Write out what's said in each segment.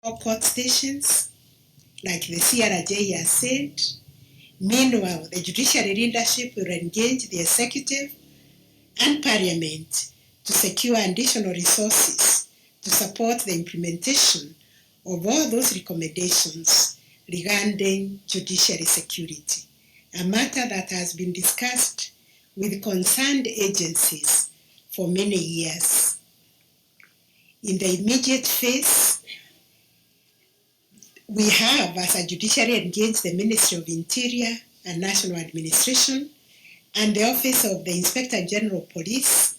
Law court stations, like the CRJ has said. Meanwhile, the judiciary leadership will engage the executive and parliament to secure additional resources to support the implementation of all those recommendations regarding judiciary security, a matter that has been discussed with concerned agencies for many years. In the immediate phase, we have, as a judiciary, engaged the Ministry of Interior and National Administration and the Office of the Inspector General of Police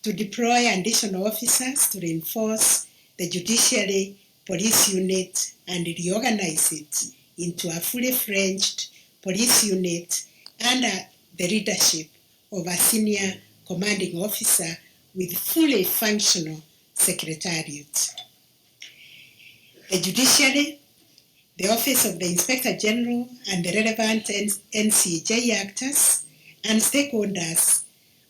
to deploy additional officers to reinforce the judiciary police unit and reorganize it into a fully fledged police unit under the leadership of a senior commanding officer with fully functional secretariat. The judiciary, the Office of the Inspector General, and the relevant NCJ actors and stakeholders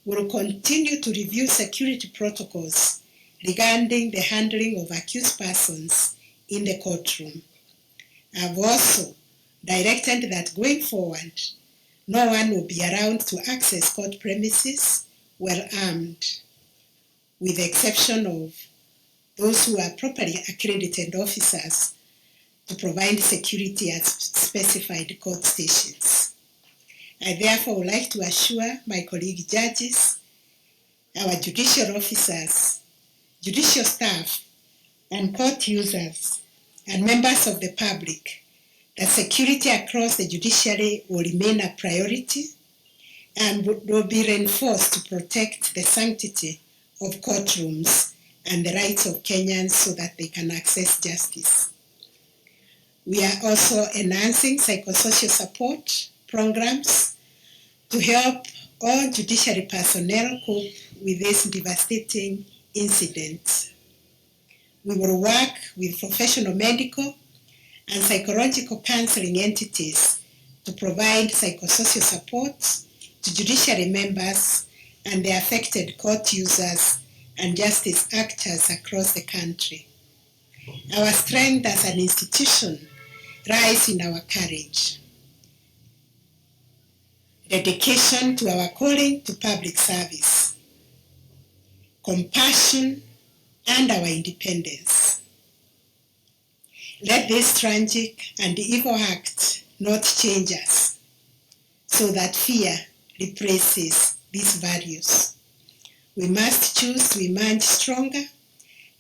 will continue to review security protocols regarding the handling of accused persons in the courtroom. I have also directed that going forward, no one will be allowed to access court premises well armed, with the exception of those who are properly accredited officers to provide security at specified court stations. I therefore would like to assure my colleague judges, our judicial officers, judicial staff, and court users, and members of the public that security across the judiciary will remain a priority and will be reinforced to protect the sanctity of courtrooms and the rights of Kenyans so that they can access justice. We are also enhancing psychosocial support programs to help all judiciary personnel cope with this devastating incident. We will work with professional medical and psychological counseling entities to provide psychosocial support to judiciary members and the affected court users and justice actors across the country. Our strength as an institution lies in our courage, dedication to our calling to public service, compassion, and our independence. Let this tragic and evil act not change us so that fear replaces these values. We must choose to emerge stronger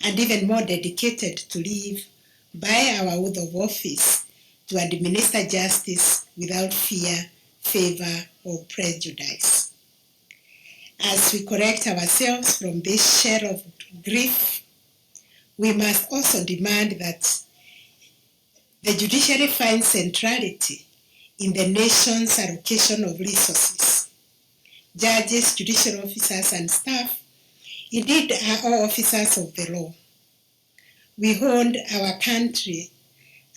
and even more dedicated to live by our oath of office to administer justice without fear, favor, or prejudice. As we correct ourselves from this share of grief, we must also demand that the judiciary finds centrality in the nation's allocation of resources. Judges, judicial officers, and staff indeed are all officers of the law. We hold our country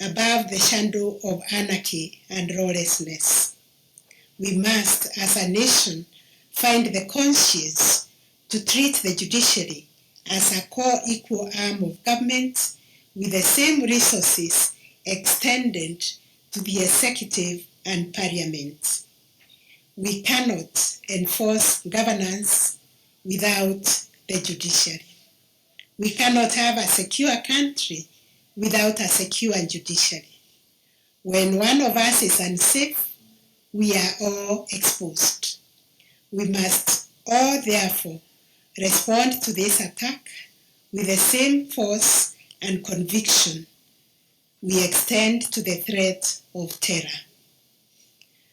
above the shadow of anarchy and lawlessness. We must, as a nation, find the conscience to treat the judiciary as a co-equal arm of government with the same resources extended to the executive and parliament. We cannot enforce governance without the judiciary. We cannot have a secure country without a secure judiciary. When one of us is unsafe, we are all exposed. We must all therefore respond to this attack with the same force and conviction we extend to the threat of terror.